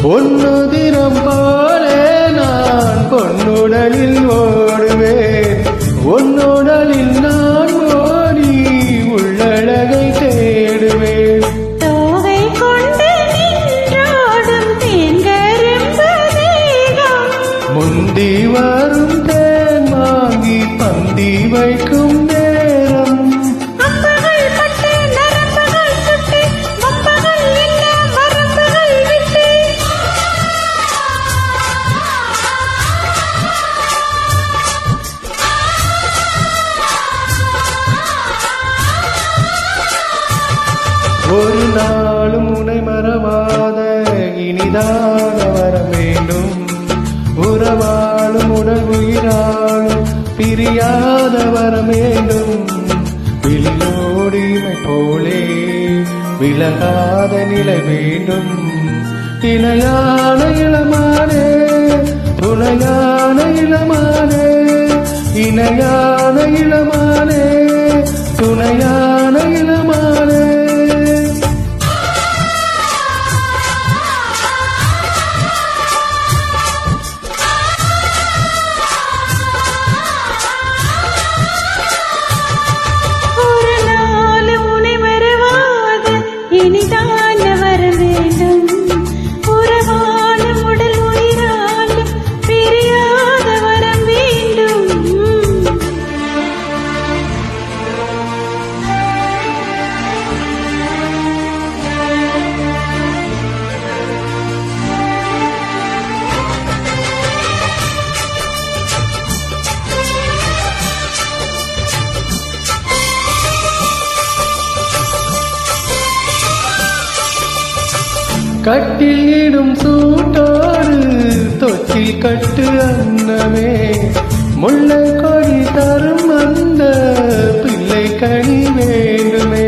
பொன்னுதிரம் போலே நான் பொன்னுடலில் ஓடுவேன். பொன்னுடலில் நான் ஓடி உள்ளழகை தேடுவேன். தோகை கொண்டு நின்றோடும் தேன்கரும்பு தேகம், முந்தி வரும் தேன் வாங்கி பந்தி வைக்கும் நேரம். அம்புகள் பட்டு நரம்புகள் சுட்டு வம்புகள் இல்ல வரம்புகள் விட்டு. ஒரு நாளும் உனை மறவாத இனிதான வர வேண்டும். உறவாலும் உடல் உயிராலும் பிரியாத வர வேண்டும். வில்லோடு இமை போலே விலகாத நிலை வேண்டும். இணையான இளமானே துணையான இளமானே, இணையான இளமானே துணையான இளமானே. ஒரு நாளும் உன்னை மறவாத இனிதான வர வேண்டும். உறவாலும் உடல் உயிராலும் பிரியாத வரம் வேண்டும். கட்டில் இடும் சூட்டோடு தொட்டில் கட்டு அன்னமே, முல்லை கொடி தரும் அந்த பிள்ளை கனி வேண்டுமே.